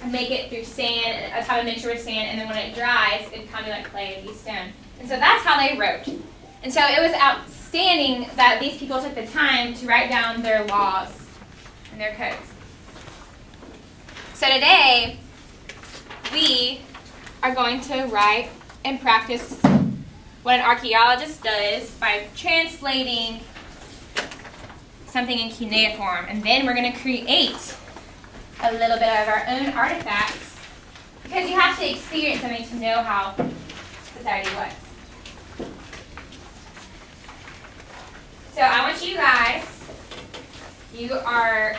make it through sand, a type of mixture with sand, and then when it dries, it'd kind of like clay, it'd be stone. And so that's how they wrote. And so it was outstanding that these people took the time to write down their laws and their codes. So today, we are going to write and practice what an archaeologist does by translating something in cuneiform. And then we're going to create a little bit of our own artifacts, because you have to experience something to know how society was. So I want you guys, you are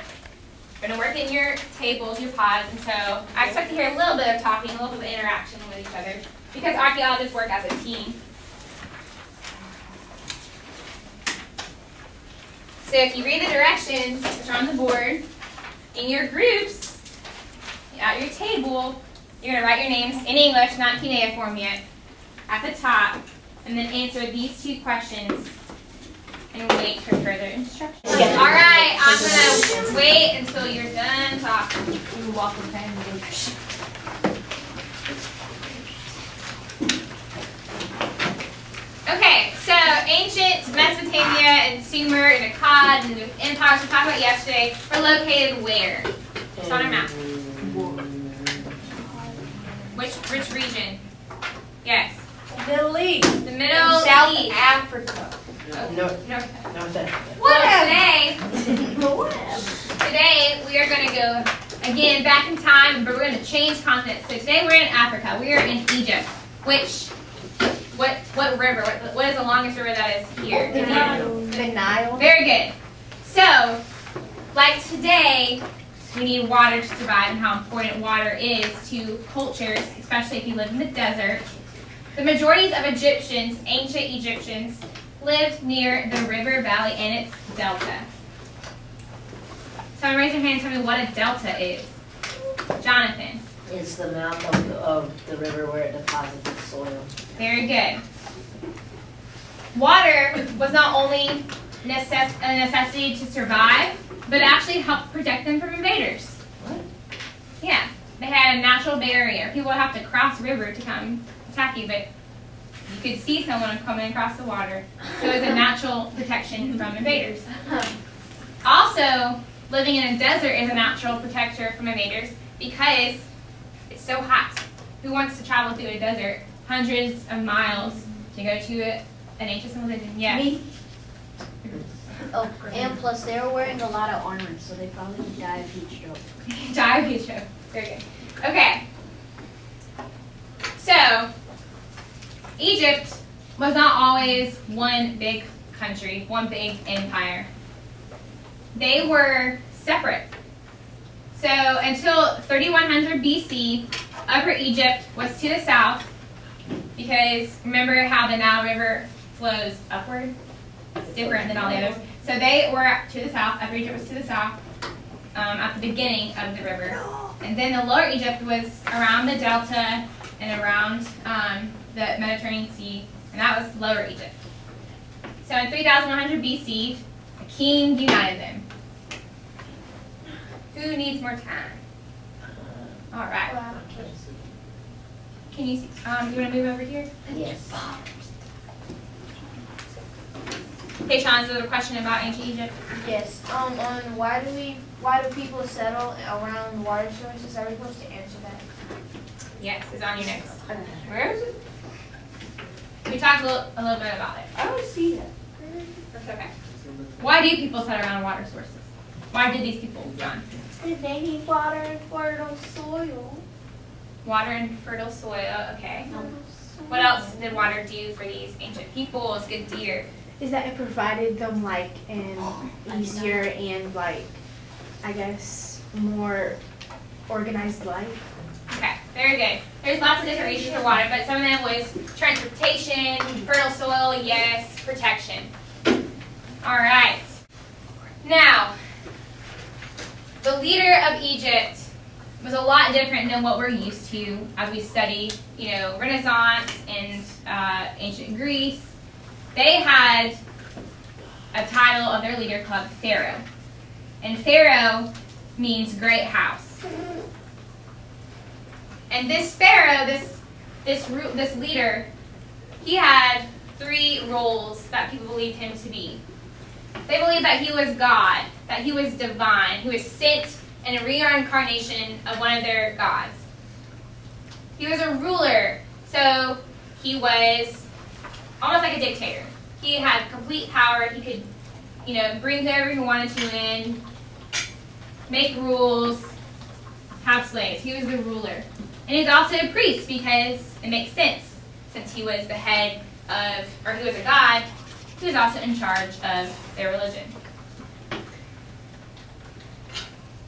going to work in your tables, your pods, and so I expect to hear a little bit of talking, a little bit of interaction with each other, because archaeologists work as a team. So if you read the directions, which are on the board, in your groups, at your table, you're going to write your names in English, not cuneiform yet, at the top, and then answer these two questions and wait for further instructions. All right, I'm going to wait until you're done talking. Okay, so ancient Mesopotamia and Sumer and Akkad and the empires we talked about yesterday were located where? It's on our map. Which region? Yes. Middle East. The Middle East. South Africa. North. Africa. Well, today we are going to go again back in time, but we're going to change continents. So today we're in Africa. We are in Egypt. What river? What is the longest river that is here? The Nile. Very good. So, like today, we need water to survive, and how important water is to cultures, especially if you live in the desert. The majority of Egyptians, ancient Egyptians, lived near the river valley and its delta. So raise your hand and tell me what a delta is. Jonathan. It's the mouth of the river where it deposits its soil. Very good. Water was not only a necessity to survive, but actually helped protect them from invaders. What? Yeah, they had a natural barrier. People would have to cross the river to come attack you, but you could see someone coming across the water. So it was a natural protection from invaders. Also, living in a desert is a natural protector from invaders because it's so hot. Who wants to travel through a desert hundreds of miles to go to an ancient civilization? Yes. Me. Oh, and plus they were wearing a lot of armor, so they probably would die of heat stroke. Die of heat stroke. Very good. Okay. So, Egypt was not always one big country, one big empire. They were separate. So, until 3100 BC, Upper Egypt was to the south, because remember how the Nile River flows upward? It's different than all the others. So they were to the south. Upper Egypt was to the south at the beginning of the river. And then the Lower Egypt was around the delta and around the Mediterranean Sea, and that was Lower Egypt. So in 3100 BC, a king united them. Who needs more time? All right. Can you see? You want to move over here? Yes. Hey, Sean, is there a question about ancient Egypt? Yes. On why do people settle around water sources? Are we supposed to answer that? Yes, it's on your notes. Where is it? We talked a little bit about it. I don't see that. That's okay. Why do people settle around water sources? Why did these people, John? They need water and fertile soil. Water and fertile soil, okay. What else did water do for these ancient people? It's good deer. Is that it provided them like an easier and like, I guess, more organized life? Okay, very good. There's lots of different reasons for water, but some of them was transportation, fertile soil, yes, protection. All right. Now, the leader of Egypt was a lot different than what we're used to as we study, Renaissance and ancient Greece. They had a title of their leader called Pharaoh. And Pharaoh means great house. And this Pharaoh, this leader, he had 3 roles that people believed him to be. They believed that he was God, that he was divine, he was sent in a reincarnation of one of their gods. He was a ruler, so he was almost like a dictator. He had complete power. He could, bring whoever he wanted to in, make rules, have slaves. He was the ruler. And he's also a priest because it makes sense. Since he was the head of, or he was a god, he was also in charge of their religion.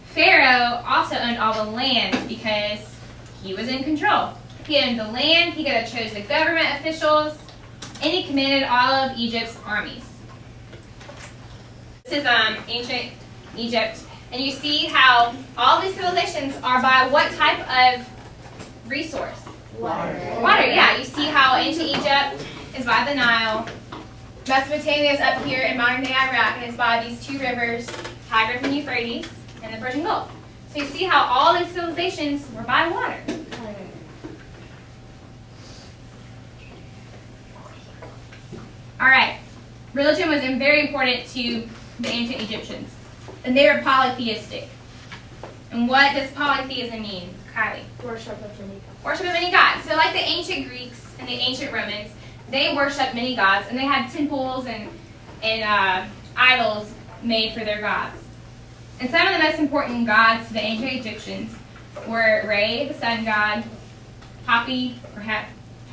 Pharaoh also owned all the land because he was in control. He owned the land, he could have chose the government officials, and he commanded all of Egypt's armies. This is ancient Egypt, and you see how all these civilizations are by what type of resource? Water. Water, yeah. You see how ancient Egypt is by the Nile. Mesopotamia is up here in modern-day Iraq, and it's by these 2 rivers, Tigris and Euphrates, and the Persian Gulf. So you see how all these civilizations were by water. All right. Religion was very important to the ancient Egyptians, and they were polytheistic. And what does polytheism mean, Kylie? Worship of many gods. Worship of many gods. So like the ancient Greeks and the ancient Romans, they worshiped many gods, and they had temples and idols made for their gods. And some of the most important gods to the ancient Egyptians were Re, the sun god, Hapi,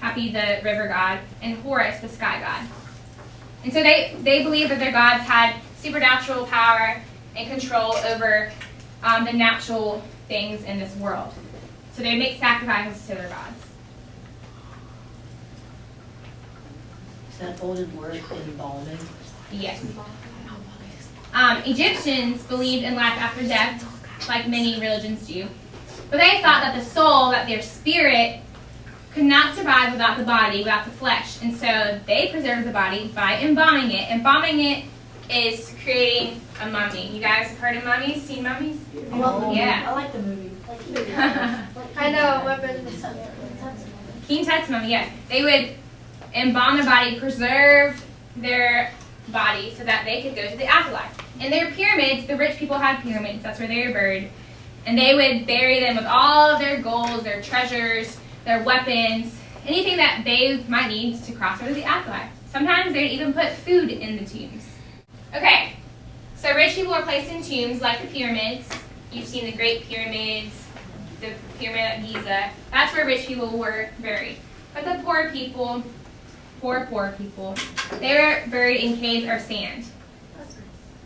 the river god, and Horus, the sky god. And so they believed that their gods had supernatural power and control over the natural things in this world. So they would make sacrifices to their gods. Is that folded word embalming? Yes. Egyptians believed in life after death, like many religions do. But they thought that the soul, that their spirit, could not survive without the body, without the flesh. And so they preserved the body by embalming it. Embalming it is creating a mummy. You guys have heard of mummies? Seen mummies? Yeah. I like the movie. I know, weapons. King Tut's mummy, yes. They would embalm their body, preserve their body so that they could go to the afterlife. In their pyramids, the rich people had pyramids. That's where they were buried. And they would bury them with all of their gold, their treasures, their weapons, anything that they might need to cross over to the afterlife. Sometimes they'd even put food in the tombs. Okay, so rich people were placed in tombs like the pyramids. You've seen the Great Pyramids, the Pyramid at Giza. That's where rich people were buried. But the poor people, they were buried in caves or sand.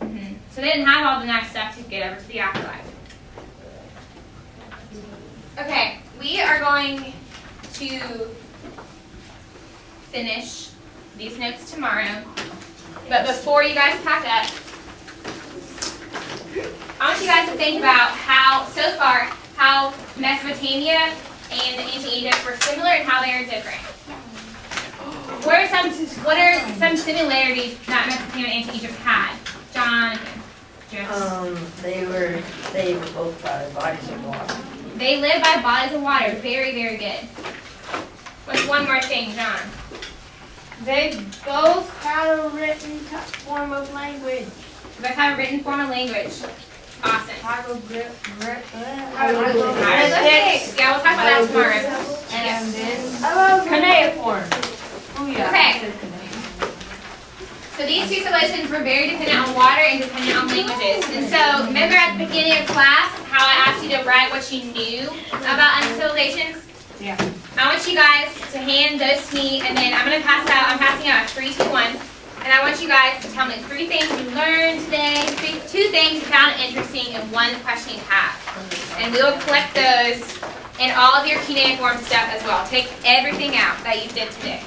So they didn't have all the nice stuff to get over to the afterlife. Okay, we are going to finish these notes tomorrow. But before you guys pack up, I want you guys to think about how Mesopotamia and the ancient Egypt were similar and how they are different. What are some similarities that Mesopotamia and ancient Egypt had? John, They were both by bodies of water. They lived by bodies of water. Very, very good. What's one more thing, John? They both had a written form of language. You guys have a written form of language. Awesome. Hieroglyphics. Hieroglyphics. Yeah, we'll talk about that tomorrow. And Yes. then cuneiform. Oh yeah. Okay. So these 2 civilizations were very dependent on water and dependent on languages. And so remember at the beginning of class how I asked you to write what you knew about civilizations? Yeah. I want you guys to hand those to me, and then I'm passing out a 3, 2, 1. And I want you guys to tell me 3 things you learned today, 2 things you found interesting, and 1 question you have. And we will collect those in all of your cuneiform stuff as well. Take everything out that you did today.